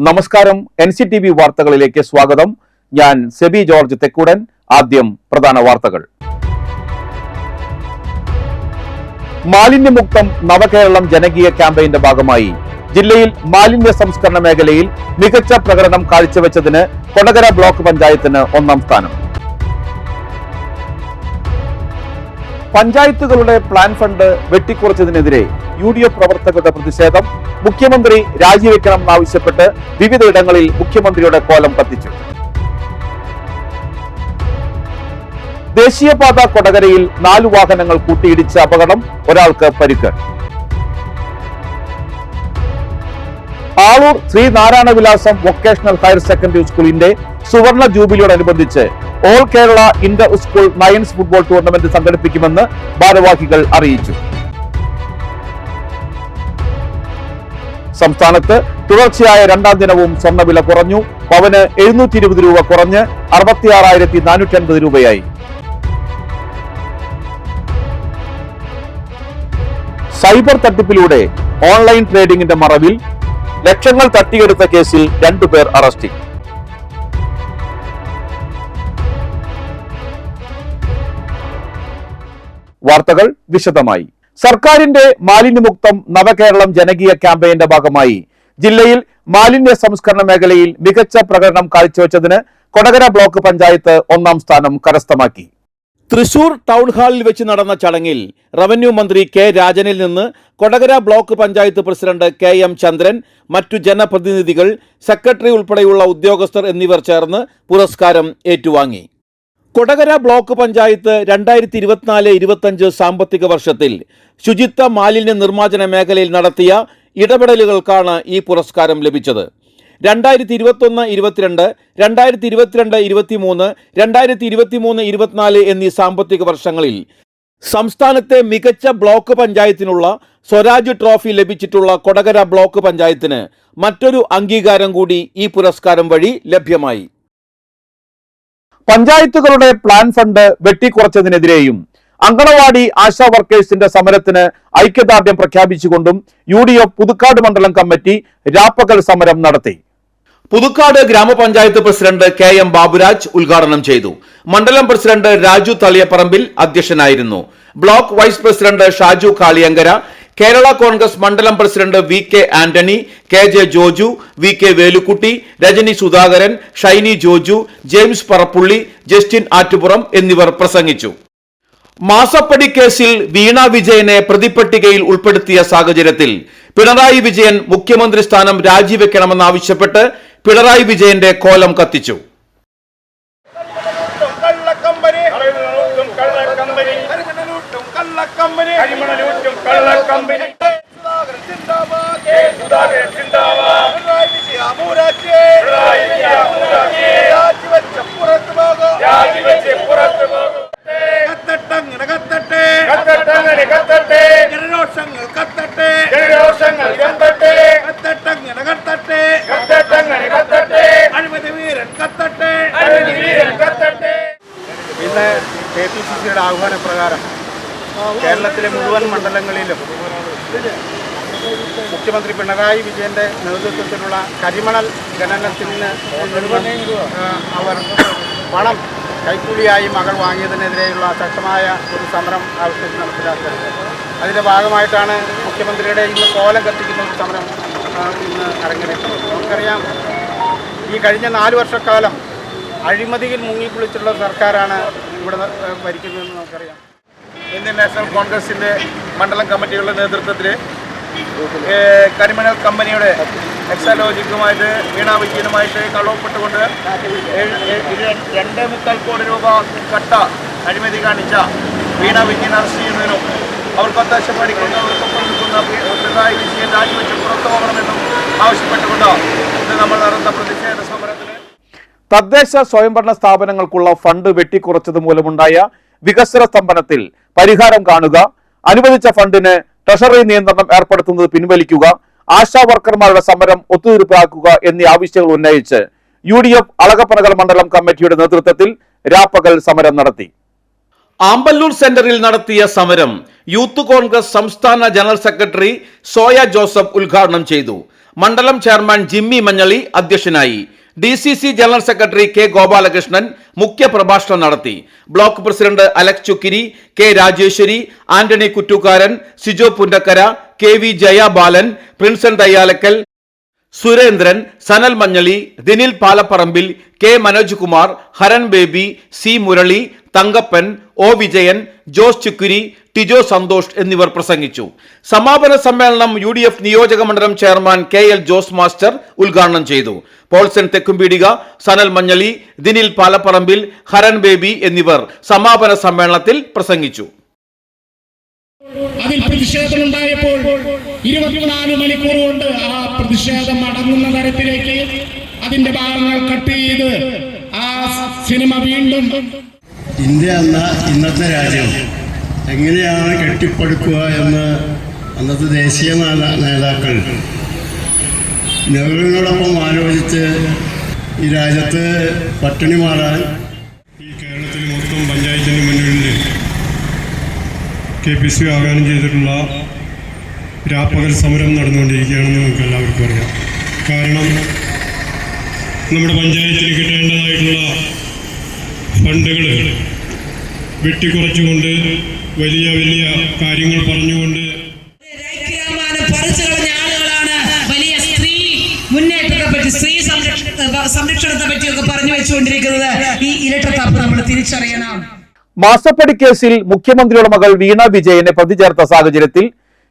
നമസ്കാരം. NCTV വാർത്തകളിലേക്ക് സ്വാഗതം. ഞാൻ സെബി ജോർജ് തെക്കുടൻ. ആദ്യം പ്രധാന വാർത്തകൾ. മാലിന്യമുക്തം നവകേരളം ജനകീയ ക്യാമ്പയിന്റെ ഭാഗമായി ജില്ലയിൽ മാലിന്യ സംസ്കരണ മേഖലയിൽ മികച്ച പ്രകടനം കാഴ്ചവെച്ചതിന് കൊടകര ബ്ലോക്ക് പഞ്ചായത്തിന് 1ാം സ്ഥാനം. പഞ്ചായത്തുകളുടെ പ്ലാൻ ഫണ്ട് വെട്ടിക്കുറച്ചതിനെതിരെ UDF പ്രവർത്തകരുടെ പ്രതിഷേധം. മുഖ്യമന്ത്രി രാജിവെക്കണമെന്നാവശ്യപ്പെട്ട് വിവിധയിടങ്ങളിൽ മുഖ്യമന്ത്രിയുടെ കോലം കത്തിച്ചു. ദേശീയപാത കൊടകരയിൽ 4 വാഹനങ്ങൾ കൂട്ടിയിടിച്ച അപകടം, ഒരാൾക്ക് പരിക്ക്. ആളൂർ ശ്രീ നാരായണ വിലാസം വൊക്കേഷണൽ ഹയർ സെക്കൻഡറി സ്കൂളിന്റെ സുവർണ ജൂബിലിയോടനുബന്ധിച്ച് all Kerala inter school nines football tournament സംഘടിപ്പിക്കുമെന്ന് ഭാരവാഹികൾ അറിയിച്ചു. സംസ്ഥാനത്ത് തുടർച്ചയായ 2ാം ദിനവും സ്വർണ്ണവില കുറഞ്ഞു. പവന് 720 രൂപ കുറഞ്ഞ് 66,450 രൂപയായി. സൈബർ തട്ടിപ്പിലൂടെ ഓൺലൈൻ ട്രേഡിംഗിന്റെ മറവിൽ ലക്ഷങ്ങൾ തട്ടിയെടുത്ത കേസിൽ 2 പേർ അറസ്റ്റിൽ. വാർത്തകൾ വിശദമായി. സർക്കാരിന്റെ മാലിന്യമുക്തം നവകേരളം ജനകീയ ക്യാമ്പയിന്റെ ഭാഗമായി ജില്ലയിൽ മാലിന്യ സംസ്കരണ മേഖലയിൽ മികച്ച പ്രകടനം കാഴ്ചവെച്ചതിന് കൊടകര ബ്ലോക്ക് പഞ്ചായത്ത് 1ാം സ്ഥാനം കരസ്ഥമാക്കി. തൃശൂർ ടൗൺ ഹാളിൽ വെച്ച് നടന്ന ചടങ്ങിൽ റവന്യൂ മന്ത്രി കെ രാജനിൽ നിന്ന് Kodakara block panchayat president KM ചന്ദ്രൻ, മറ്റു ജനപ്രതിനിധികൾ, സെക്രട്ടറി ഉൾപ്പെടെയുള്ള ഉദ്യോഗസ്ഥർ എന്നിവർ ചേർന്ന് പുരസ്കാരം ഏറ്റുവാങ്ങി. കൊടകര ബ്ലോക്ക് പഞ്ചായത്ത് 2024-25 സാമ്പത്തിക വർഷത്തിൽ ശുചിത്വ മാലിന്യ നിർമ്മാർജ്ജന മേഖലയിൽ നടത്തിയ ഇടപെടലുകൾക്കാണ് ഈ പുരസ്കാരം ലഭിച്ചത്. 2021-22, 2022-23, 2023-24 എന്നീ സാമ്പത്തിക വർഷങ്ങളിൽ സംസ്ഥാനത്തെ മികച്ച ബ്ലോക്ക് പഞ്ചായത്തിനുള്ള സ്വരാജ് ട്രോഫി ലഭിച്ചിട്ടുള്ള കൊടകര ബ്ലോക്ക് പഞ്ചായത്തിന് മറ്റൊരു അംഗീകാരം കൂടി ഈ പുരസ്കാരം വഴി ലഭ്യമായി. പഞ്ചായത്തുകളുടെ പ്ലാൻ ഫണ്ട് വെട്ടിക്കുറച്ചതിനെതിരെയും അങ്കണവാടി ആശാ വർക്കേഴ്സിന്റെ സമരത്തിന് ഐക്യദാർഢ്യം പ്രഖ്യാപിച്ചുകൊണ്ടും UDF പുതുക്കാട് മണ്ഡലം കമ്മിറ്റി രാപ്പകൽ സമരം നടത്തി. പുതുക്കാട് ഗ്രാമപഞ്ചായത്ത് പ്രസിഡന്റ് KM ബാബുരാജ് ഉദ്ഘാടനം ചെയ്തു. മണ്ഡലം പ്രസിഡന്റ് രാജു തളിയപ്പറമ്പിൽ അധ്യക്ഷനായിരുന്നു. Block vice president Shaju Kaliyankara, Kerala Congress മണ്ഡലം president VK Antony, KJ Joju, VK Velukkutty, Rajani Sudhakaran, Shiny Joju, James Parappully, Justin Attupuram എന്നിവർ പ്രസംഗിച്ചു. മാസപ്പടി കേസിൽ വീണ വിജയനെ പ്രതിപട്ടികയിൽ ഉൾപ്പെടുത്തിയ സാഹചര്യത്തിൽ പിണറായി വിജയൻ മുഖ്യമന്ത്രി സ്ഥാനം രാജിവെക്കണമെന്നാവശ്യപ്പെട്ട് പിണറായി വിജയന്റെ കോലം കത്തിച്ചു. ഇന്ന് KPCCയുടെ ആഹ്വാനപ്രകാരം കേരളത്തിലെ മുഴുവൻ മണ്ഡലങ്ങളിലും മുഖ്യമന്ത്രി പിണറായി വിജയന്റെ നേതൃത്വത്തിലുള്ള കരിമണൽ ഖനനത്തിന് അവർ പണം കൈക്കൂലിയായി മകൾ വാങ്ങിയതിനെതിരെയുള്ള ശക്തമായ ഒരു സമരം ആവശ്യത്തിൽ നടപ്പിലാക്കുന്നത്. അതിൻ്റെ ഭാഗമായിട്ടാണ് മുഖ്യമന്ത്രിയുടെ ഇന്ന് കോലം കത്തിക്കുന്ന ഒരു സമരം ഇന്ന് അരങ്ങേറിയിട്ടുള്ളത്. നമുക്കറിയാം, ഈ കഴിഞ്ഞ 4 വർഷക്കാലം അഴിമതിയിൽ മുങ്ങിക്കുളിച്ചുള്ള സർക്കാരാണ് ഇവിടെ ഭരിക്കുന്നതെന്ന് നമുക്കറിയാം. ഇന്ത്യൻ നാഷണൽ കോൺഗ്രസിൻ്റെ മണ്ഡലം കമ്മിറ്റികളുടെ നേതൃത്വത്തിൽ കരിമണൽ കമ്പനിയുടെ എക്സാലോജിക്കുമായിട്ട് വീണ വിജയനുമായിട്ട് കള്ളവപ്പെട്ടുകൊണ്ട് 2.25 കോടി രൂപ കട്ട അഴിമതി കാണിച്ച വീണ വിജയൻ അറസ്റ്റ് ചെയ്യുന്നതിനും അവർക്ക് ഒത്താശ പഠിക്കുന്നവർക്കൊപ്പം നിൽക്കുന്ന പിണറായി വിജയൻ രാജിവെച്ച് പുറത്തു പോകണമെന്നും ആവശ്യപ്പെട്ടുകൊണ്ട് ഇന്ന് നമ്മൾ നടന്ന പ്രതിഷേധ സമരത്തിൽ തദ്ദേശ സ്വയംഭരണ സ്ഥാപനങ്ങൾക്കുള്ള ഫണ്ട് വെട്ടിക്കുറച്ചത് മൂലമുണ്ടായ വികസന സ്തംഭനത്തിൽ പരിഹാരം കാണുക, അനുവദിച്ച ഫണ്ടിന് ട്രഷറി നിയന്ത്രണം ഏർപ്പെടുത്തുന്നത് പിൻവലിക്കുക, ആശാ വർക്കർമാരുടെ സമരം ഒത്തുതീർപ്പാക്കുക എന്നീ ആവശ്യങ്ങൾ ഉന്നയിച്ച് UDF അളകപ്പനകൾ മണ്ഡലം കമ്മിറ്റിയുടെ നേതൃത്വത്തിൽ രാപ്പകൽ സമരം നടത്തി. ആമ്പല്ലൂർ സെന്ററിൽ നടത്തിയ സമരം യൂത്ത് കോൺഗ്രസ് സംസ്ഥാന ജനറൽ സെക്രട്ടറി സോയ ജോസഫ് ഉദ്ഘാടനം ചെയ്തു. മണ്ഡലം ചെയർമാൻ ജിമ്മി മഞ്ഞളി അധ്യക്ഷനായി. DCC general secretary K Gopalakrishnan മുഖ്യപ്രഭാഷണം നടത്തി. Block president Alex Chukkiri, K Rajeswari, Antony Kuttookaran, Sijo Punnakkara, KV Jayabalan, Prinson Thayyalakkal, Surendran, Sanal Manjali, Dinil Palaparambil, K Manoj Kumar, Haran Baby, C Murali, Thankappan, O Vijayan, Jose Chukkuri, Tijo Santhosh എന്നിവർ പ്രസംഗിച്ചു. സമാപന സമ്മേളനം UDF നിയോജക മണ്ഡലം ചെയർമാൻ KL ജോസ് മാസ്റ്റർ ഉദ്ഘാടനം ചെയ്തു. പോൾസൺ തെക്കുംപീടിക, സനൽ മഞ്ഞളി, ദിനിൽ പാലപ്പറമ്പിൽ, ഹരൻ ബേബി എന്നിവർ സമാപന സമ്മേളനത്തിൽ പ്രസംഗിച്ചു. അതിൽ പ്രതിഷേധമുണ്ടായപ്പോൾ 24 മണിക്കൂർ കൊണ്ട് ആ പ്രതിഷേധം അടങ്ങുന്ന തരത്തിലേക്ക് അതിന്റെ ഭാഗങ്ങൾ കട്ട് ചെയ്ത് ആ സിനിമ വീണ്ടും ഇന്ത്യ എന്ന ഇന്നത്തെ രാജ്യം എങ്ങനെയാണ് കെട്ടിപ്പടുക്കുക എന്ന് അന്നത്തെ ദേശീയ നേതാക്കൾ നെഹ്റുവിനോടൊപ്പം ആലോചിച്ച് ഈ രാജ്യത്ത് പട്ടിണി മാറാൻ ഈ കേരളത്തിൽ മൊത്തം പഞ്ചായത്തിന് മുന്നിൽ KPC ആഹ്വാനം ചെയ്തിട്ടുള്ള രാപ്പകൽ സമരം നടന്നുകൊണ്ടിരിക്കുകയാണെന്ന് നമുക്ക് എല്ലാവർക്കും അറിയാം. കാരണം നമ്മുടെ പഞ്ചായത്തിന് കിട്ടേണ്ടതായിട്ടുള്ള ഫണ്ടുകൾ വെട്ടിക്കുറച്ചുകൊണ്ട് വലിയ വലിയ കാര്യങ്ങൾ പറഞ്ഞുകൊണ്ട് വലിയ സ്ത്രീ മുന്നേറ്റത്തെ പറ്റി, സ്ത്രീ സംരക്ഷണത്തെ പറ്റിയൊക്കെ പറഞ്ഞു വെച്ചുകൊണ്ടിരിക്കുന്നത്. ഈ ഇരട്ടത്താപ്പ് നമ്മൾ തിരിച്ചറിയണം. മാസപ്പടി കേസിൽ മുഖ്യമന്ത്രിയുടെ മകൾ വീണ വിജയനെ പ്രതി ചേർത്ത സാഹചര്യത്തിൽ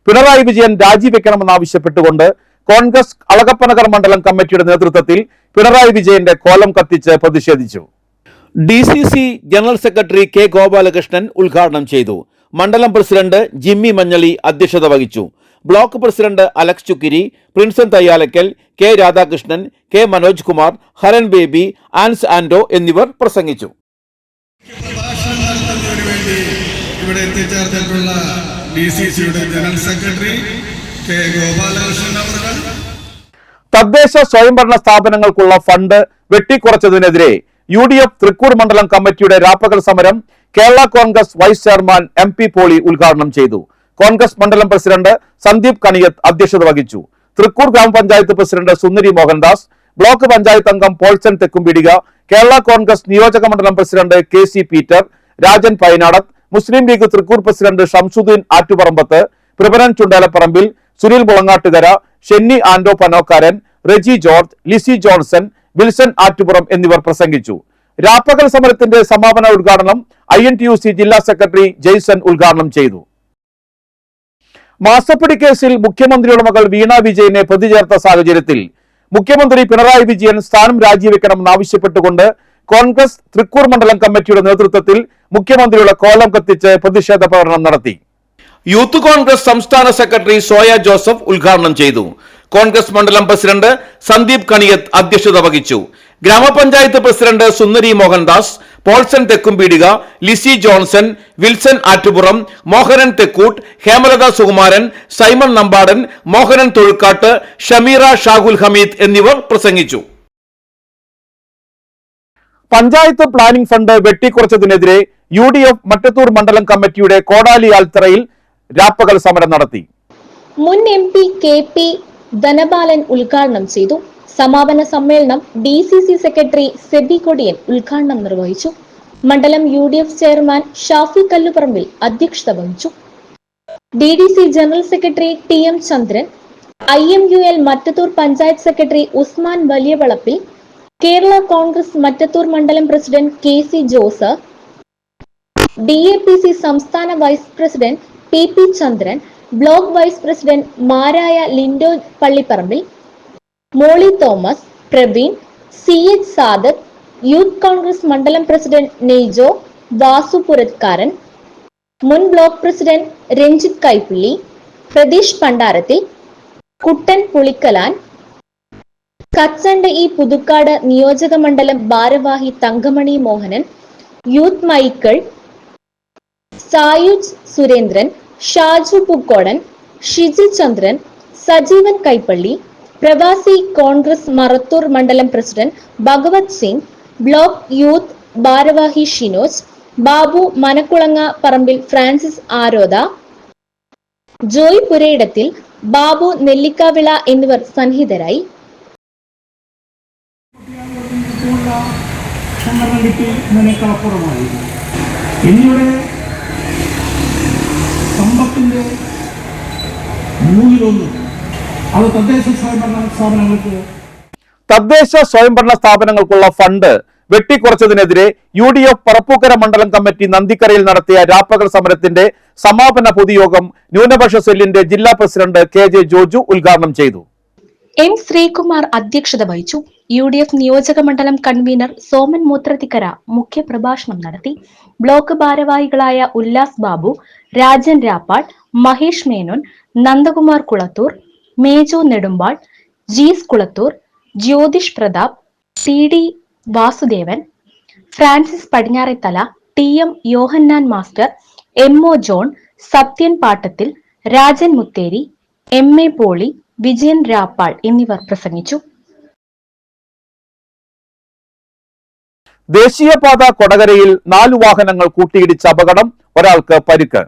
പിണറായി വിജയൻ രാജിവെക്കണമെന്നാവശ്യപ്പെട്ടുകൊണ്ട് കോൺഗ്രസ് അളഗപ്പനഗർ മണ്ഡലം കമ്മിറ്റിയുടെ നേതൃത്വത്തിൽ പിണറായി വിജയന്റെ കോലം കത്തിച്ച് പ്രതിഷേധിച്ചു. DCC general secretary K Gopalakrishnan ഉദ്ഘാടനം ചെയ്തു. മണ്ഡലം പ്രസിഡന്റ് ജിമ്മി മഞ്ഞളി അധ്യക്ഷത വഹിച്ചു. Block president Alex Chukkiri, Prinson Thayyalakkal, K Radhakrishnan, K Manoj Kumar, Haran Baby, Ans Ando എന്നിവർ പ്രസംഗിച്ചു. ഇവിടെ എത്തിച്ചേർന്നിട്ടുള്ള DCCയുടെ ജനറൽ സെക്രട്ടറി കെ ഗോപാലകൃഷ്ണൻ അവർ തദ്ദേശ സ്വയംഭരണ സ്ഥാപനങ്ങൾക്കുള്ള ഫണ്ട് വെട്ടിക്കുറച്ചതിനെതിരെ UDF തൃക്കൂർ മണ്ഡലം കമ്മിറ്റിയുടെ രാപ്പകൽ സമരം Kerala Congress vice chairman MP Poly ഉദ്ഘാടനം ചെയ്തു. കോൺഗ്രസ് മണ്ഡലം പ്രസിഡന്റ് സന്ദീപ് കണിയത്ത് അധ്യക്ഷത വഹിച്ചു. തൃക്കൂർ ഗ്രാമപഞ്ചായത്ത് പ്രസിഡന്റ് സുന്ദരി മോഹൻദാസ്, ബ്ലോക്ക് പഞ്ചായത്ത് അംഗം പോൾസൺ തെക്കുംപീടിക, കേരള കോൺഗ്രസ് നിയോജക മണ്ഡലം president KC Peter, Rajan Painadath, Muslim League Thrikkur president Shamsuddin Attuparambath, Prabhanan Chundalaparambil, Sunil Mulangattukara, Shenny Ando Panokkaran, Reji George, Lissy Johnson, Wilson Attupuram എന്നിവർ പ്രസംഗിച്ചു. രാപ്പകൽ സമരത്തിന്റെ സമാപന ഉദ്ഘാടനം INTUC ജില്ലാ സെക്രട്ടറി ജെയ്സൺ ഉദ്ഘാടനം ചെയ്തു. മാസപ്പടി കേസിൽ മുഖ്യമന്ത്രിയുടെ മകൾ വീണ വിജയനെ പ്രതി ചേർത്ത സാഹചര്യത്തിൽ മുഖ്യമന്ത്രി പിണറായി വിജയൻ സ്ഥാനം രാജിവെക്കണമെന്നാവശ്യപ്പെട്ടുകൊണ്ട് കോൺഗ്രസ് തൃക്കൂർ മണ്ഡലം കമ്മിറ്റിയുടെ നേതൃത്വത്തിൽ മുഖ്യമന്ത്രിയുടെ കോലം കത്തിച്ച് പ്രതിഷേധ പ്രകടനം നടത്തി. യൂത്ത് കോൺഗ്രസ് സംസ്ഥാന സെക്രട്ടറി സോയ ജോസഫ് ഉദ്ഘാടനം ചെയ്തു. കോൺഗ്രസ് മണ്ഡലം പ്രസിഡന്റ് സന്ദീപ് കണിയത്ത് അധ്യക്ഷത വഹിച്ചു. ഗ്രാമപഞ്ചായത്ത് president Sundari Mohandas, Paulson Thekkumpeedika, Lissy Johnson, Wilson Attupuram, Mohanan Thekkoot, Hemalatha Sukumaran, Simon Nambadan, Mohanan Thozhukkatt, Shameera Shahul Hameed എന്നിവർ പ്രസംഗിച്ചു. പഞ്ചായത്ത് പ്ലാനിംഗ് ഫണ്ട് വെട്ടിക്കുറച്ചതിനെതിരെ UDF മറ്റത്തൂർ മണ്ഡലം കമ്മിറ്റിയുടെ കോടാലി ആൽത്തറയിൽ രാപ്പകൽ സമരം നടത്തി. മുൻ MP KP ധനപാലൻ ഉദ്ഘാടനം ചെയ്തു. സമാപന സമ്മേളനം DCC സെക്രട്ടറി സെബി കൊടിയൻ ഉദ്ഘാടനം നിർവഹിച്ചു. മണ്ഡലം UDF ചെയർമാൻ ഷാഫി കല്ലുപറമ്പിൽ അധ്യക്ഷത വഹിച്ചു. DDC general secretary TM Chandran, IMUL Mattathur panchayat secretary Usman Valiyavalappil, Kerala Congress Mattathur മണ്ഡലം പ്രസിഡന്റ് KC ജോസഫ്, DAPC സംസ്ഥാന vice president PP Chandran, block vice president മാരായ Lindo Pallipparambil, Molly Thomas, Praveen, CH Sadath, youth Congress മണ്ഡലം പ്രസിഡന്റ് നെയ്ജോ, വാസു പുരത്കാരൻ, മുൻ ബ്ലോക്ക് പ്രസിഡന്റ് രഞ്ജിത്ത് കൈപ്പിള്ളി, പ്രതീഷ് പണ്ടാരത്തിൽ, കുട്ടൻ പുളിക്കലാൻ, കച്ചണ്ട് പുതുക്കാട് നിയോജക മണ്ഡലം ഭാരവാഹി തങ്കമണി മോഹനൻ, യൂത്ത് മൈക്കിൾ, സായുജ് സുരേന്ദ്രൻ, ഷാജു പൂക്കോടൻ, ഷിജി ചന്ദ്രൻ, സജീവൻ കൈപ്പള്ളി, പ്രവാസി കോൺഗ്രസ് മറത്തൂർ മണ്ഡലം പ്രസിഡന്റ് ഭഗവത് സിംഗ്, ബ്ലോക്ക് യൂത്ത് ഭാരവാഹി ഷിനോജ്, ബാബു മനക്കുളങ്ങ പറമ്പിൽ, ഫ്രാൻസിസ് ആരോദ, ജോയ് പുരയിടത്തിൽ, ബാബു നെല്ലിക്കാവിള എന്നിവർ സന്നിഹിതരായി. സമ്പത്തിന്റെ മൂന്നിലൊന്ന് അത് തദ്ദേശ സ്വയംഭരണ സ്ഥാപനങ്ങൾക്കുള്ള ഫണ്ട് വെട്ടിക്കുറച്ചതിനെതിരെ UDF പറപ്പൂക്കര മണ്ഡലം കമ്മിറ്റി നന്ദിക്കരയിൽ നടത്തിയ രാപ്പകൽ സമരത്തിന്റെ സമാപന പൊതുയോഗം ന്യൂനപക്ഷ സെല്ലിന്റെ ജില്ലാ പ്രസിഡന്റ് KJ ജോജു ഉദ്ഘാടനം ചെയ്തു. M. ശ്രീകുമാർ അധ്യക്ഷത വഹിച്ചു. UDF നിയോജക മണ്ഡലം കൺവീനർ സോമൻ മൂത്രത്തിക്കര മുഖ്യപ്രഭാഷണം നടത്തി. ബ്ലോക്ക് ഭാരവാഹികളായ Ullas Babu, Rajan Rappal, Mahesh Menon, Nandakumar Kulathur, Meju Nedumpal, Jees Kulathur, Jyothish Prathap, TD Vasudevan, Francis Padinjarethala, TM Yohannan master, MO John, Sathyan Pattathil, Rajan Mutheri, MA Poly, Vijayan Rappal എന്നിവർ പ്രസംഗിച്ചു. ദേശീയപാത കൊടകരയിൽ 4 വാഹനങ്ങൾ കൂട്ടിയിടിച്ച അപകടം, ഒരാൾക്ക് പരിക്ക്.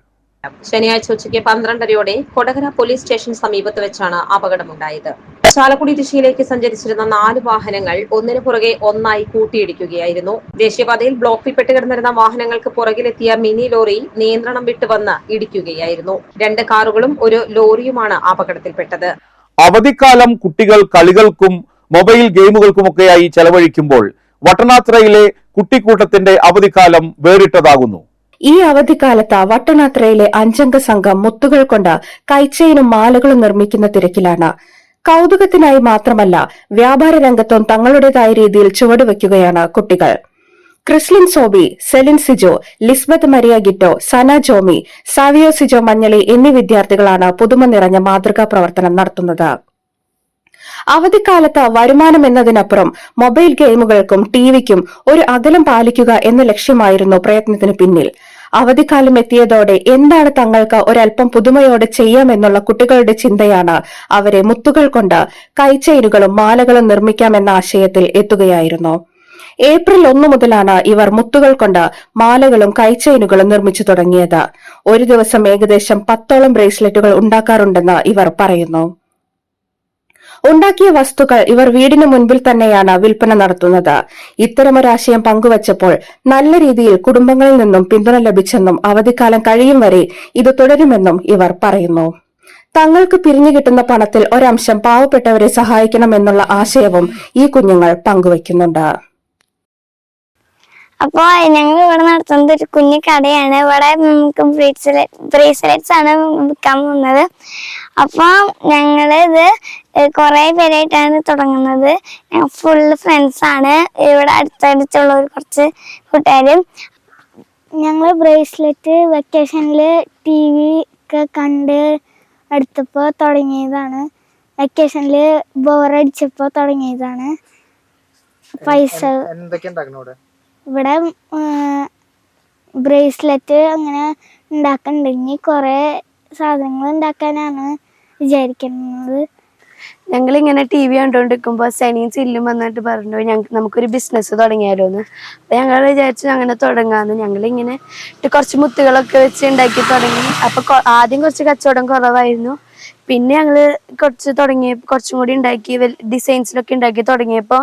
ശനിയാഴ്ച ഉച്ചയ്ക്ക് 12:30 കൊടകര പോലീസ് സ്റ്റേഷൻ സമീപത്ത് വെച്ചാണ് അപകടമുണ്ടായത്. ചാലക്കുടി ദിശയിലേക്ക് സഞ്ചരിച്ചിരുന്ന 4 വാഹനങ്ങൾ ഒന്നിനു പുറകെ ഒന്നായി കൂട്ടിയിടിക്കുകയായിരുന്നു. ദേശീയപാതയിൽ ബ്ലോക്കിൽ പെട്ടുകിടന്നിരുന്ന വാഹനങ്ങൾക്ക് പുറകിലെത്തിയ മിനി ലോറി നിയന്ത്രണം വിട്ടുവന്ന് ഇടിക്കുകയായിരുന്നു. 2 കാറുകളും ഒരു ലോറിയുമാണ് അപകടത്തിൽപ്പെട്ടത്. അവധിക്കാലം കുട്ടികൾ കളികൾക്കും മൊബൈൽ ഗെയിമുകൾക്കുമൊക്കെയായി ചെലവഴിക്കുമ്പോൾ വട്ടനാത്രയിലെ കുട്ടിക്കൂട്ടത്തിന്റെ അവധിക്കാലം വേറിട്ടതാകുന്നു. ഈ അവധിക്കാലത്ത് വട്ടനാത്രയിലെ 5 സംഘം മുത്തുകൾ കൊണ്ട് കൈച്ചെയിനും മാലകളും നിർമ്മിക്കുന്ന തിരക്കിലാണ്. കൗതുകത്തിനായി മാത്രമല്ല, വ്യാപാര രംഗത്തും തങ്ങളുടേതായ രീതിയിൽ ചുവടുവെക്കുകയാണ് കുട്ടികൾ. ക്രിസ്ലിൻ സോബി, സെലിൻ സിജോ, ലിസ്ബത്ത് മരിയ ഗിറ്റോ, സന ജോമി, സാവിയോ സിജോ മഞ്ഞളി എന്നീ വിദ്യാർത്ഥികളാണ് പുതുമ നിറഞ്ഞ മാതൃകാ പ്രവർത്തനം നടത്തുന്നത്. അവധിക്കാലത്ത് വരുമാനം എന്നതിനപ്പുറം മൊബൈൽ ഗെയിമുകൾക്കും ടിവിക്കും ഒരു അകലം പാലിക്കുക എന്ന ലക്ഷ്യമായിരുന്നു പ്രയത്നത്തിന് പിന്നിൽ. അവധിക്കാലം എത്തിയതോടെ എന്താണ് തങ്ങൾക്ക് ഒരൽപ്പം പുതുമയോടെ ചെയ്യാമെന്നുള്ള കുട്ടികളുടെ ചിന്തയാണ് അവരെ മുത്തുകൾ കൊണ്ട് കൈച്ചെയിനുകളും മാലകളും നിർമ്മിക്കാമെന്ന ആശയത്തിൽ എത്തുകയായിരുന്നു. ഏപ്രിൽ 1 മുതലാണ് ഇവർ മുത്തുകൾ കൊണ്ട് മാലകളും കൈച്ചെയിനുകളും നിർമ്മിച്ചു തുടങ്ങിയത്. ഒരു ദിവസം ഏകദേശം 10ഓളം ബ്രേസ്ലെറ്റുകൾ ഉണ്ടാക്കാറുണ്ടെന്ന് ഇവർ പറയുന്നു. ഉണ്ടാക്കിയ വസ്തുക്കൾ ഇവർ വീടിന് മുൻപിൽ തന്നെയാണ് വിൽപ്പന നടത്തുന്നത്. ഇത്തരമൊരാശയം പങ്കുവച്ചപ്പോൾ നല്ല രീതിയിൽ കുടുംബങ്ങളിൽ നിന്നും പിന്തുണ ലഭിച്ചെന്നും അവധിക്കാലം കഴിയും വരെ ഇത് തുടരുമെന്നും ഇവർ പറയുന്നു. തങ്ങൾക്ക് പിരിഞ്ഞു കിട്ടുന്ന പണത്തിൽ ഒരംശം പാവപ്പെട്ടവരെ സഹായിക്കണമെന്നുള്ള ആശയവും ഈ കുഞ്ഞുങ്ങൾ പങ്കുവയ്ക്കുന്നുണ്ട്. അപ്പോൾ ഞങ്ങൾ ഇവിടെ നടത്തുന്നത് ഒരു കുഞ്ഞു കടയാണ്. ഇവിടെ നമുക്ക് ബ്രേസ്ലെറ്റ്സ് ആണ് വിൽക്കാൻ പോകുന്നത്. അപ്പോൾ ഞങ്ങളിത് കുറേ പേരായിട്ടാണ് തുടങ്ങുന്നത്. ഞങ്ങൾ ഫുള്ള് ഫ്രണ്ട്സാണ്. ഇവിടെ അടുത്തടുത്തുള്ള കുറച്ച് കൂട്ടുകാരും. ഞങ്ങൾ ബ്രേസ്ലെറ്റ് വെക്കേഷനിൽ TV ഒക്കെ കണ്ട് അടുത്തപ്പോൾ തുടങ്ങിയതാണ്. വെക്കേഷനിൽ ബോറടിച്ചപ്പോൾ തുടങ്ങിയതാണ്. പൈസ ഇവിടെ ബ്രേസ്ലെറ്റ് അങ്ങനെ ഉണ്ടാക്കണ്ടെങ്കിൽ കുറേ സാധനങ്ങൾ ഉണ്ടാക്കാനാണ് വിചാരിക്കുന്നത്. ഞങ്ങളിങ്ങനെ TV കണ്ടുകൊണ്ടിരിക്കുമ്പോൾ സെനിയും ചില്ലും വന്നിട്ട് പറഞ്ഞു നമുക്കൊരു ബിസിനസ് തുടങ്ങിയാലോന്ന്. അപ്പോൾ ഞങ്ങൾ വിചാരിച്ചു അങ്ങനെ തുടങ്ങാമെന്ന്. ഞങ്ങളിങ്ങനെ കുറച്ച് മുത്തുകളൊക്കെ വെച്ച് ഉണ്ടാക്കി തുടങ്ങി. അപ്പോൾ ആദ്യം കുറച്ച് കച്ചവടം കുറവായിരുന്നു. പിന്നെ ഞങ്ങൾ കുറച്ചും കൂടി ഉണ്ടാക്കി ഡിസൈൻസിലൊക്കെ ഉണ്ടാക്കി തുടങ്ങിയപ്പോൾ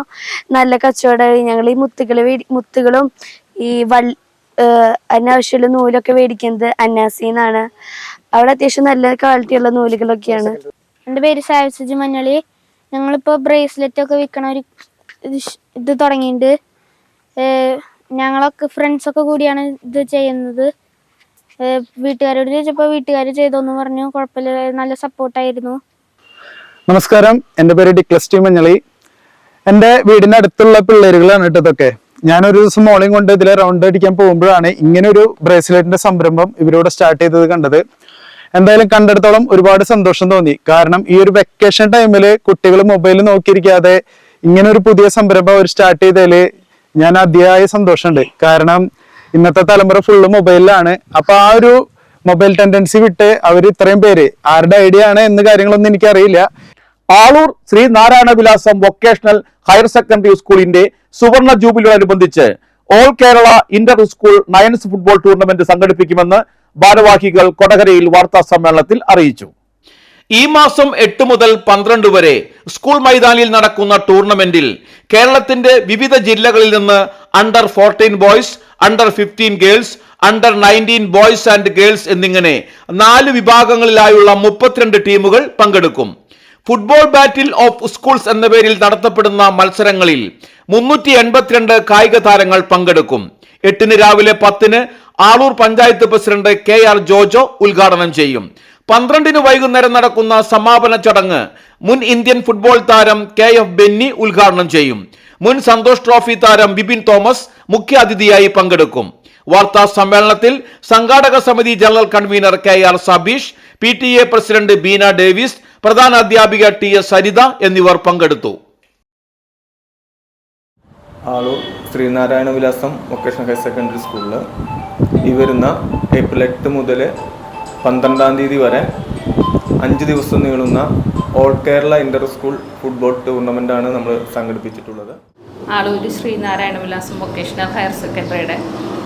നല്ല കച്ചവടമായി. ഞങ്ങൾ ഈ മുത്തുകളും ഈ അതിനാവശ്യമുള്ള നൂലൊക്കെ മേടിക്കുന്നത് അന്നാസിന്നാണ്. അവിടെ അത്യാവശ്യം നല്ല ക്വാളിറ്റിയുള്ള നൂലുകളൊക്കെയാണ്. എൻ്റെ പേര് സാവിസജി മഞ്ഞളി. ഞങ്ങളിപ്പോൾ ബ്രേസ്ലെറ്റ് ഒക്കെ വിൽക്കണ ഒരു ഇത് തുടങ്ങിയിട്ടുണ്ട്. ഞങ്ങളൊക്കെ ഫ്രണ്ട്സൊക്കെ കൂടിയാണ് ഇത് ചെയ്യുന്നത്. വീട്ടുകാരോട് ചോദിച്ചപ്പോൾ വീട്ടുകാർ ചെയ്തോന്ന് പറഞ്ഞു. കുഴപ്പമില്ല, നല്ല സപ്പോർട്ടായിരുന്നു. നമസ്കാരം, എൻ്റെ പേര് ഡിക്ലസ് ടി മഞ്ഞളി. എൻ്റെ വീടിൻ്റെ അടുത്തുള്ള പിള്ളേരുകളാണ് ഇതൊക്കെ. ഞാനൊരു ദിവസം മോളിങ് കൊണ്ട് ഇതിൽ റൗണ്ട് അടിക്കാൻ പോകുമ്പോഴാണ് ഇങ്ങനെ ഒരു ബ്രേസ്ലെറ്റിന്റെ സംരംഭം ഇവരോട് സ്റ്റാർട്ട് ചെയ്തത് കണ്ടത്. എന്തായാലും കണ്ടെടുത്തോളം ഒരുപാട് സന്തോഷം തോന്നി. കാരണം ഈ ഒരു വെക്കേഷൻ ടൈമിൽ കുട്ടികൾ മൊബൈൽ നോക്കിയിരിക്കാതെ ഇങ്ങനെ ഒരു പുതിയ സംരംഭം അവർ സ്റ്റാർട്ട് ചെയ്തതിൽ ഞാൻ അതിയായ സന്തോഷമുണ്ട്. കാരണം ഇന്നത്തെ തലമുറ ഫുള്ള് മൊബൈലിലാണ്. അപ്പൊ ആ ഒരു മൊബൈൽ ടെൻഡൻസി വിട്ട് അവർ ഇത്രയും പേര് ആരുടെ ഐഡിയ ആണ് എന്ന് കാര്യങ്ങളൊന്നും എനിക്കറിയില്ല. ആളൂർ ശ്രീ നാരായണ വിലാസം വൊക്കേഷണൽ ഹയർ സെക്കൻഡറി സ്കൂളിന്റെ സുവർണ ജൂബിലിയോടനുബന്ധിച്ച് all Kerala inter school nines football tournament സംഘടിപ്പിക്കുമെന്ന് ഭാരവാഹികൾ കൊടകരയിൽ വാർത്താ സമ്മേളനത്തിൽ അറിയിച്ചു. ഈ മാസം 8 മുതൽ 12 വരെ സ്കൂൾ മൈതാനിയിൽ നടക്കുന്ന ടൂർണമെന്റിൽ കേരളത്തിന്റെ വിവിധ ജില്ലകളിൽ നിന്ന് under 14 boys, under 15 girls, under 19 boys and girls എന്നിങ്ങനെ 4 വിഭാഗങ്ങളിലായുള്ള 32 ടീമുകൾ പങ്കെടുക്കും. ഫുട്ബോൾ ബാറ്റിൽ ഓഫ് സ്കൂൾസ് എന്ന പേരിൽ നടത്തപ്പെടുന്ന മത്സരങ്ങളിൽ 382 കായിക താരങ്ങൾ പങ്കെടുക്കും. 8 രാവിലെ 10 ആളൂർ പഞ്ചായത്ത് പ്രസിഡന്റ് KR ജോജോ ഉദ്ഘാടനം ചെയ്യും. 12 വൈകുന്നേരം നടക്കുന്ന സമാപന ചടങ്ങ് മുൻ ഇന്ത്യൻ ഫുട്ബോൾ താരം KF ബെന്നി ഉദ്ഘാടനം ചെയ്യും. മുൻ സന്തോഷ് ട്രോഫി താരം ബിപിൻ തോമസ് മുഖ്യാതിഥിയായി പങ്കെടുക്കും. വാർത്താ സമ്മേളനത്തിൽ സംഘാടക സമിതി general convener KR Sabeesh, PTA president Beena Davis, പ്രധാന അധ്യാപിക TS സരിത എന്നിവർ പങ്കെടുത്തു. ആളൂർ ശ്രീനാരായണ വിലാസം വൊക്കേഷണൽ ഹയർ സെക്കൻഡറി സ്കൂളിൽ ഈ വരുന്ന ഏപ്രിൽ 8 മുതൽ 12 തീയതി വരെ 5 ദിവസം നീളുന്ന all Kerala inter school football ടൂർണമെൻ്റാണ് നമ്മൾ സംഘടിപ്പിച്ചിട്ടുള്ളത്. ആളൂർ ശ്രീനാരായണ വിലാസം വൊക്കേഷണൽ ഹയർ സെക്കൻഡറിയുടെ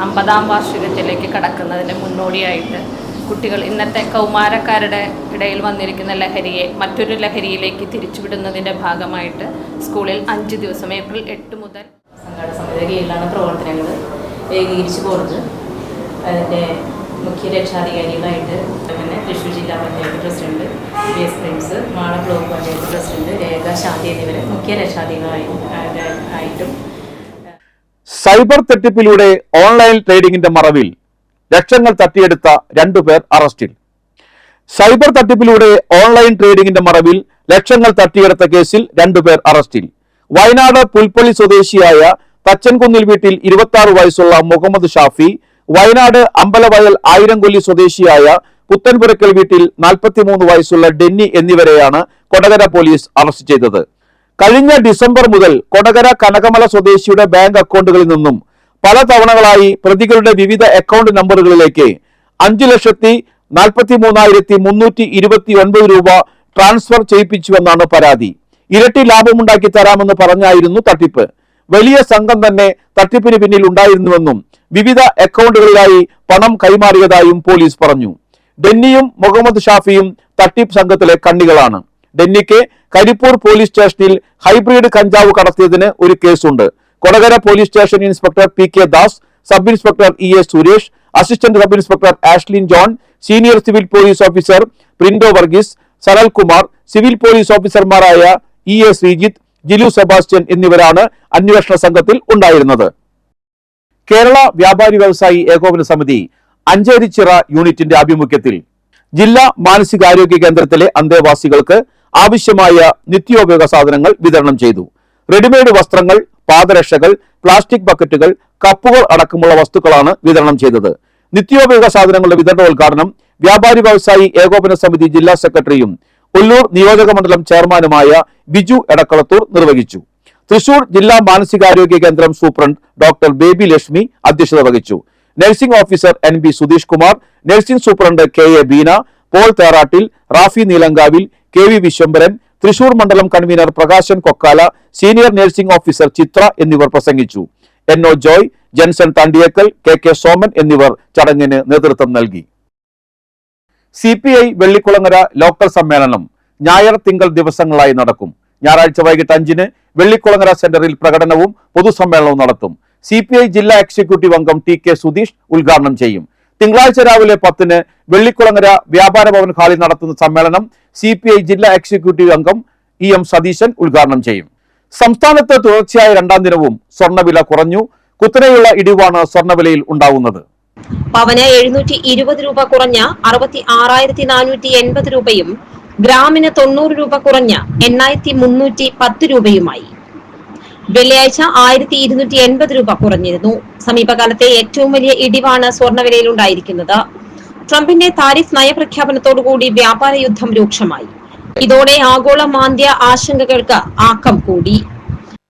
50ാം വാർഷികത്തിലേക്ക് കടക്കുന്നതിന് മുന്നോടിയായിട്ട് കുട്ടികൾ ഇന്നത്തെ കൗമാരക്കാരുടെ ഇടയിൽ വന്നിരിക്കുന്ന ലഹരിയെ മറ്റൊരു ലഹരിയിലേക്ക് തിരിച്ചുവിടുന്നതിൻ്റെ ഭാഗമായിട്ട് സ്കൂളിൽ 5 ദിവസം ഏപ്രിൽ 8 മുതൽ സംഘാടക സമിതിയുടെ കീഴിലാണ് പ്രവർത്തനങ്ങൾ ഏകീകരിച്ചു പോകുന്നത്. അതിൻ്റെ മുഖ്യ രക്ഷാധികാരികളായിട്ട് അങ്ങനെ തൃശ്ശൂർ ജില്ലാ panchayat president PS Prince, Mala block panchayat president Rekha Shanthi എന്നിവരെ മുഖ്യ രക്ഷാധികാരികളായിട്ടും. സൈബർ തട്ടിപ്പിലൂടെ ഓൺലൈൻ ട്രേഡിംഗിന്റെ മറവിൽ ലക്ഷങ്ങൾ തട്ടിയെടുത്ത 2 പേർ അറസ്റ്റിൽ. സൈബർ തട്ടിപ്പിലൂടെ ഓൺലൈൻ ട്രേഡിംഗിന്റെ മറവിൽ ലക്ഷങ്ങൾ തട്ടിയെടുത്ത കേസിൽ 2 പേർ അറസ്റ്റിൽ. വയനാട് പുൽപ്പള്ളി സ്വദേശിയായ തച്ചൻകുന്നിൽ വീട്ടിൽ 26 വയസ്സുള്ള മുഹമ്മദ് ഷാഫി, വയനാട് അമ്പലവയൽ ആയിരംകൊല്ലി സ്വദേശിയായ പുത്തൻപുരക്കൽ വീട്ടിൽ 43 വയസ്സുള്ള ഡെന്നി എന്നിവരെയാണ് കൊടകര പോലീസ് അറസ്റ്റ് ചെയ്തത്. കഴിഞ്ഞ ഡിസംബർ മുതൽ കൊടകര കനകമല സ്വദേശിയുടെ ബാങ്ക് അക്കൗണ്ടുകളിൽ നിന്നും പല തവണകളായി പ്രതികളുടെ വിവിധ അക്കൗണ്ട് നമ്പറുകളിലേക്ക് 5,43,329 രൂപ ട്രാൻസ്ഫർ ചെയ്യിപ്പിച്ചുവെന്നാണ് പരാതി. ഇരട്ടി ലാഭമുണ്ടാക്കി തരാമെന്ന് പറഞ്ഞായിരുന്നു തട്ടിപ്പ്. വലിയ സംഘം തന്നെ തട്ടിപ്പിന് പിന്നിൽ ഉണ്ടായിരുന്നുവെന്നും വിവിധ അക്കൗണ്ടുകളിലായി പണം കൈമാറിയതായും പോലീസ് പറഞ്ഞു. ഡെന്നിയും മുഹമ്മദ് ഷാഫിയും തട്ടിപ്പ് സംഘത്തിലെ കണ്ണികളാണ്. ഡെന്നിക്ക് കരിപ്പൂർ പോലീസ് സ്റ്റേഷനിൽ ഹൈബ്രിഡ് കഞ്ചാവ് കടത്തിയതിന് ഒരു കേസുണ്ട്. Kodakara police station inspector PK Das, sub inspector EA Suresh, assistant sub inspector Ashlin John, senior civil police officer Prindo Varghese, Sanalkumar, civil police ഓഫീസർമാരായ EA ശ്രീജിത്ത്, ജിലു സെബാസ്റ്റ്യൻ എന്നിവരാണ് അന്വേഷണ സംഘത്തിൽ ഉണ്ടായിരുന്നത്. കേരള വ്യാപാരി വ്യവസായി ഏകോപന സമിതി അഞ്ചേരിച്ചിറ യൂണിറ്റിന്റെ ആഭിമുഖ്യത്തിൽ ജില്ലാ മാനസികാരോഗ്യ കേന്ദ്രത്തിലെ അന്തേവാസികൾക്ക് ആവശ്യമായ നിത്യോപയോഗ സാധനങ്ങൾ വിതരണം ചെയ്തു. റെഡിമെയ്ഡ് വസ്ത്രങ്ങൾ, പാദരക്ഷകൾ, പ്ലാസ്റ്റിക് ബക്കറ്റുകൾ, കപ്പുകൾ അടക്കമുള്ള വസ്തുക്കളാണ് വിതരണം ചെയ്തത്. നിത്യോപയോഗ സാധനങ്ങളുടെ വിതരണോദ്ഘാടനം വ്യാപാരി വ്യവസായി ഏകോപന സമിതി ജില്ലാ സെക്രട്ടറിയും ഒല്ലൂർ നിയോജക മണ്ഡലം ചെയർമാനുമായ ബിജു എടക്കളത്തൂർ നിർവഹിച്ചു. തൃശൂർ ജില്ലാ മാനസികാരോഗ്യ കേന്ദ്രം സൂപ്രണ്ട് ഡോക്ടർ ബേബി ലക്ഷ്മി അധ്യക്ഷത വഹിച്ചു. Nursing officer NB Sudheesh Kumar, nursing superintendent KA Beena, Paul Therattil, Rafi Neelankavil, KV Viswambharan, Thrissur മണ്ഡലം convener Prakashan Kokkala, senior nursing officer Chithra എന്നിവർ പ്രസംഗിച്ചു. NO ജോയ്, ജെൻസൺ താണ്ടിയേക്കൽ, KK സോമൻ എന്നിവർ ചടങ്ങിന് നേതൃത്വം നൽകി. CPI വെള്ളിക്കുളങ്ങര ലോക്കൽ സമ്മേളനം ഞായർ തിങ്കൾ ദിവസങ്ങളായി നടക്കും. ഞായറാഴ്ച വൈകിട്ട് 5-ന് വെള്ളിക്കുളങ്ങര സെന്ററിൽ പ്രകടനവും പൊതുസമ്മേളനവും നടത്തും. CPI ജില്ലാ എക്സിക്യൂട്ടീവ് അംഗം TK സുധീഷ് ഉദ്ഘാടനം ചെയ്യും. തിങ്കളാഴ്ച രാവിലെ 10-ന് വെള്ളിക്കുളങ്ങര വ്യാപാര ഭവൻ ഹാളിൽ നടത്തുന്ന സമ്മേളനം CPI ജില്ലാ എക്സിക്യൂട്ടീവ് അംഗം EM സതീശൻ ഉദ്ഘാടനം ചെയ്യും. സംസ്ഥാനത്ത് തുടർച്ചയായ 2ാം ദിനവും സ്വർണ്ണവില കുറഞ്ഞു. കുത്തനെയുള്ള ഇടിവാണ് സ്വർണ്ണവിലയിൽ ഉണ്ടാവുന്നത്. പവന് 720 രൂപ കുറഞ്ഞ 66,480 രൂപയും ഗ്രാമിന് 90 രൂപ കുറഞ്ഞ 8,310 രൂപയുമായി. വെള്ളിയാഴ്ച 1,280 രൂപ കുറഞ്ഞിരുന്നു. സമീപകാലത്തെ ഏറ്റവും വലിയ ഇടിവാണ് സ്വർണ്ണവിലയിൽ ഉണ്ടായിരിക്കുന്നത്. ട്രംപിന്റെ താരിഫ് നയപ്രഖ്യാപനത്തോടുകൂടി വ്യാപാര യുദ്ധം രൂക്ഷമായി. ഇതോടെ ആഗോള മാന്ദ്യ ആശങ്കകൾക്ക് ആക്കം കൂടി.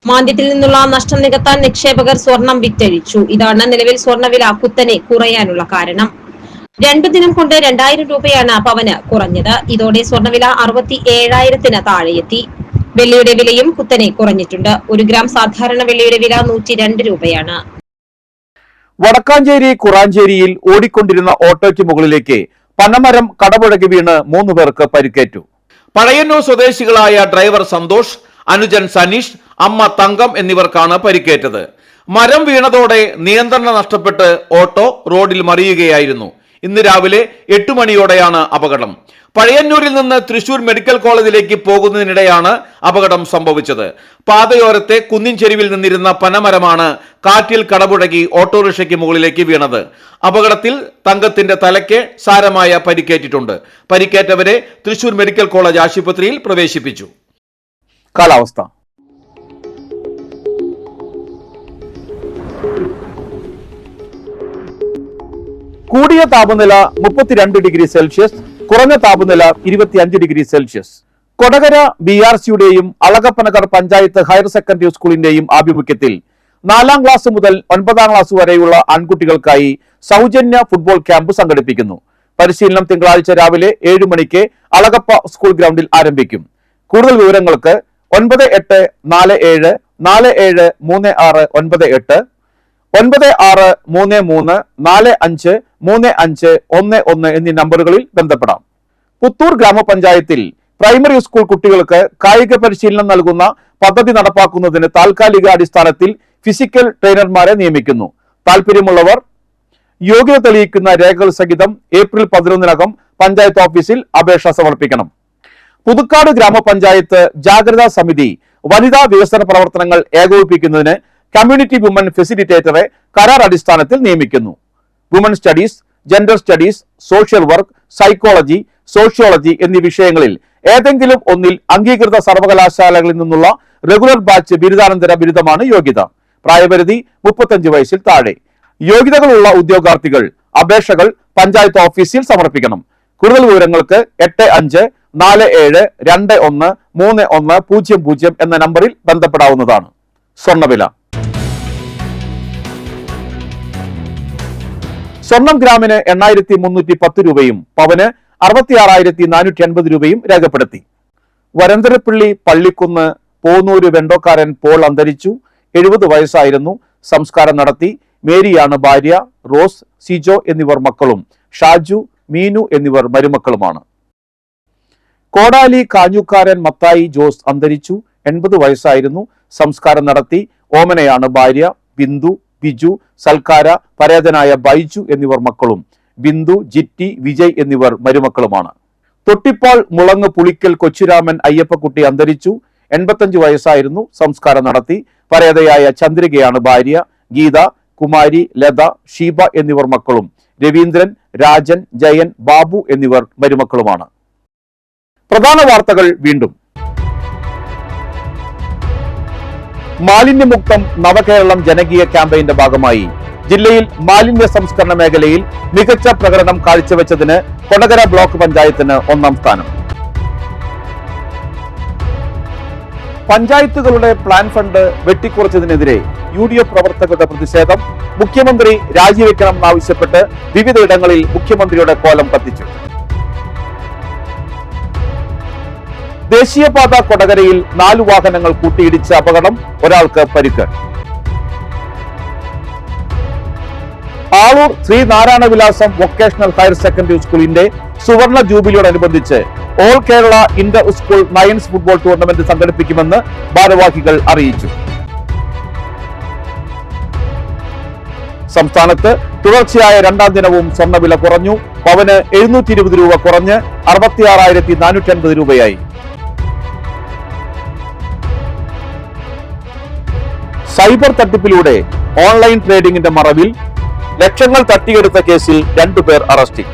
മാന്ദ്യത്തിൽ നിന്നുള്ള നഷ്ടം നികത്താൻ നിക്ഷേപകർ സ്വർണം വിറ്റഴിച്ചു. ഇതാണ് നിലവിൽ സ്വർണ്ണവില കുത്തനെ കുറയാനുള്ള കാരണം. 2 ദിനം കൊണ്ട് 2000 രൂപയാണ് പവന് കുറഞ്ഞത്. ഇതോടെ സ്വർണ്ണവില 67,000-ന് താഴെയെത്തി. വെള്ളിയുടെ വിലയും കുത്തനെ കുറഞ്ഞിട്ടുണ്ട്. 1 ഗ്രാം സാധാരണ വെള്ളിയുടെ വില 102 രൂപയാണ്. വടക്കാഞ്ചേരി കുറാഞ്ചേരിയിൽ ഓടിക്കൊണ്ടിരുന്ന ഓട്ടോയ്ക്ക് മുകളിലേക്ക് പനമരം കടപുഴകി വീണ് 3 പേർക്ക് പരിക്കേറ്റു. പഴയന്നൂർ സ്വദേശികളായ ഡ്രൈവർ സന്തോഷ്, അനുജൻ സനീഷ്, അമ്മ തങ്കം എന്നിവർക്കാണ് പരിക്കേറ്റത്. മരം വീണതോടെ നിയന്ത്രണം നഷ്ടപ്പെട്ട് ഓട്ടോ റോഡിൽ മറിയുകയായിരുന്നു. ഇന്ന് രാവിലെ 8 മണിയോടെയാണ് അപകടം. പഴയന്നൂരിൽ നിന്ന് തൃശൂർ മെഡിക്കൽ കോളേജിലേക്ക് പോകുന്നതിനിടെയാണ് അപകടം സംഭവിച്ചത്. പാതയോരത്തെ കുന്നിൻ ചെരുവിൽ നിന്നിരുന്ന പനമരമാണ് കാറ്റിൽ കടപുഴകി ഓട്ടോറിക്ഷയ്ക്ക് മുകളിലേക്ക് വീണത്. അപകടത്തിൽ തങ്കത്തിന്റെ തലയ്ക്ക് സാരമായ പരിക്കേറ്റിട്ടുണ്ട്. പരിക്കേറ്റവരെ തൃശൂർ മെഡിക്കൽ കോളേജ് ആശുപത്രിയിൽ പ്രവേശിപ്പിച്ചു. കാലാവസ്ഥ. കൂടിയ താപനില 32 ഡിഗ്രി സെൽഷ്യസ്, കുറഞ്ഞ താപനില 25 ഡിഗ്രി സെൽഷ്യസ്. കൊടകര BRCയുടെയും അളകപ്പനഗർ പഞ്ചായത്ത് ഹയർ സെക്കൻഡറി സ്കൂളിന്റെയും ആഭിമുഖ്യത്തിൽ 4ാം ക്ലാസ് മുതൽ 9ാം ക്ലാസ് വരെയുള്ള ആൺകുട്ടികൾക്കായി സൗജന്യ ഫുട്ബോൾ ക്യാമ്പ് സംഘടിപ്പിക്കുന്നു. പരിശീലനം തിങ്കളാഴ്ച രാവിലെ 7 മണിക്ക് അളകപ്പ സ്കൂൾ ഗ്രൗണ്ടിൽ ആരംഭിക്കും. കൂടുതൽ വിവരങ്ങൾക്ക് 9847473698 9633453511 എന്നീ നമ്പറുകളിൽ ബന്ധപ്പെടാം. പുത്തൂർ ഗ്രാമപഞ്ചായത്തിൽ പ്രൈമറി സ്കൂൾ കുട്ടികൾക്ക് കായിക പരിശീലനം നൽകുന്ന പദ്ധതി നടപ്പാക്കുന്നതിന് താൽക്കാലിക അടിസ്ഥാനത്തിൽ ഫിസിക്കൽ ട്രെയിനർമാരെ നിയമിക്കുന്നു. താൽപര്യമുള്ളവർ യോഗ്യത തെളിയിക്കുന്ന രേഖകൾ സഹിതം ഏപ്രിൽ 11-നകം പഞ്ചായത്ത് ഓഫീസിൽ അപേക്ഷ സമർപ്പിക്കണം. പുതുക്കാട് ഗ്രാമപഞ്ചായത്ത് ജാഗ്രതാ സമിതി വനിതാ വികസന പ്രവർത്തനങ്ങൾ ഏകോപിപ്പിക്കുന്നതിന് കമ്മ്യൂണിറ്റി വുമൺ ഫെസിലിറ്റേറ്ററെ കരാർ അടിസ്ഥാനത്തിൽ നിയമിക്കുന്നു. Woman studies, gender studies, social work, psychology, sociology എന്നീ വിഷയങ്ങളിൽ ഏതെങ്കിലും ഒന്നിൽ അംഗീകൃത സർവകലാശാലകളിൽ നിന്നുള്ള റെഗുലർ ബാച്ച് ബിരുദാനന്തര ബിരുദമാണ് യോഗ്യത. പ്രായപരിധി 35 വയസ്സിൽ താഴെ. യോഗ്യതകളുള്ള ഉദ്യോഗാർത്ഥികൾ അപേക്ഷകൾ പഞ്ചായത്ത് ഓഫീസിൽ സമർപ്പിക്കണം. കൂടുതൽ വിവരങ്ങൾക്ക് 8547213100 എന്ന നമ്പറിൽ ബന്ധപ്പെടാവുന്നതാണ്. സ്വർണ്ണവില. സ്വർണം ഗ്രാമിന് 8310 രൂപയും പവന് 66,480 രൂപയും രേഖപ്പെടുത്തി. വരന്തരപ്പള്ളി പള്ളിക്കുന്ന് പോന്നൂര് വെണ്ടോക്കാരൻ പോൾ അന്തരിച്ചു. 70 വയസ്സായിരുന്നു. സംസ്കാരം നടത്തി. മേരിയാണ് ഭാര്യ. റോസ്, സിജോ എന്നിവർ മക്കളും. ഷാജു, മീനു എന്നിവർ മരുമക്കളുമാണ്. കോടാലി കാഞ്ഞുക്കാരൻ മത്തായി ജോസ് അന്തരിച്ചു. 80 വയസ്സായിരുന്നു. സംസ്കാരം നടത്തി. ഓമനയാണ് ഭാര്യ. ബിന്ദു, ബിജു, സൽക്കാര, പരേതനായ ബൈജു എന്നിവർ മക്കളും. ബിന്ദു, ജിറ്റി, വിജയ് എന്നിവർ മരുമക്കളുമാണ്. തൊട്ടിപ്പാൾ മുളങ്ങ് പുളിക്കൽ കൊച്ചുരാമൻ അയ്യപ്പക്കുട്ടി അന്തരിച്ചു. 85 വയസ്സായിരുന്നു. സംസ്കാരം നടത്തി. പരേതയായ ചന്ദ്രികയാണ് ഭാര്യ. ഗീത, കുമാരി, ലത, ഷീബ എന്നിവർ മക്കളും. രവീന്ദ്രൻ, രാജൻ, ജയൻ, ബാബു എന്നിവർ മരുമക്കളുമാണ്. പ്രധാന വാർത്തകൾ വീണ്ടും. മാലിന്യമുക്തം നവകേരളം ജനകീയ ക്യാമ്പയിന്റെ ഭാഗമായി ജില്ലയിൽ മാലിന്യ സംസ്കരണ മേഖലയിൽ മികച്ച പ്രകടനം കാഴ്ചവെച്ചതിന് കൊടകര ബ്ലോക്ക് പഞ്ചായത്തിന് 1ാം സ്ഥാനം. പഞ്ചായത്തുകളുടെ പ്ലാൻ ഫണ്ട് വെട്ടിക്കുറച്ചതിനെതിരെ UDF പ്രവർത്തകരുടെ പ്രതിഷേധം. മുഖ്യമന്ത്രി രാജിവെക്കണമെന്നാവശ്യപ്പെട്ട് വിവിധയിടങ്ങളിൽ മുഖ്യമന്ത്രിയുടെ കോലം കത്തിച്ചു. ദേശീയപാത കൊടകരയിൽ 4 വാഹനങ്ങൾ കൂട്ടിയിടിച്ച അപകടം. ഒരാൾക്ക് പരിക്ക്. Aloor Sreenarayanavilasam vocational higher secondary സ്കൂളിന്റെ സുവർണ ജൂബിലിയോടനുബന്ധിച്ച് all Kerala inter school nines football tournament സംഘടിപ്പിക്കുമെന്ന് ഭാരവാഹികൾ അറിയിച്ചു. സംസ്ഥാനത്ത് തുടർച്ചയായ 2ാം ദിനവും സ്വർണ്ണവില കുറഞ്ഞു. പവന് 720 രൂപ കുറഞ്ഞ് 66,480 രൂപയായി. സൈബർ തട്ടിപ്പിലൂടെ ഓൺലൈൻ ട്രേഡിംഗിന്റെ മറവിൽ ലക്ഷങ്ങൾ തട്ടിയെടുത്ത കേസിൽ 2 പേർ അറസ്റ്റിൽ.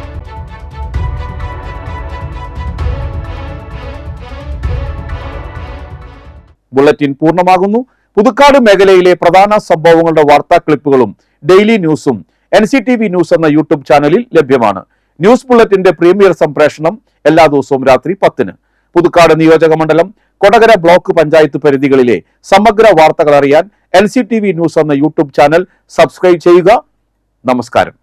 ബുള്ളറ്റിൻ പൂർണ്ണമാകുന്നു. പുതുക്കാട് മേഖലയിലെ പ്രധാന സംഭവങ്ങളുടെ വാർത്താ ക്ലിപ്പുകളും ഡെയിലി ന്യൂസും NCTV ന്യൂസ് എന്ന യൂട്യൂബ് ചാനലിൽ ലഭ്യമാണ്. ന്യൂസ് ബുള്ളറ്റിന്റെ പ്രീമിയർ സംപ്രേഷണം എല്ലാ ദിവസവും രാത്രി 10-ന്. പുതുക്കാട് നിയോജക മണ്ഡലം, കൊടകര ബ്ലോക്ക് പഞ്ചായത്ത് പരിധികളിലെ സമഗ്ര വാർത്തകൾ അറിയാൻ NCTV ന്യൂസ് എന്ന യൂട്യൂബ് ചാനൽ സബ്സ്ക്രൈബ് ചെയ്യുക. നമസ്കാരം.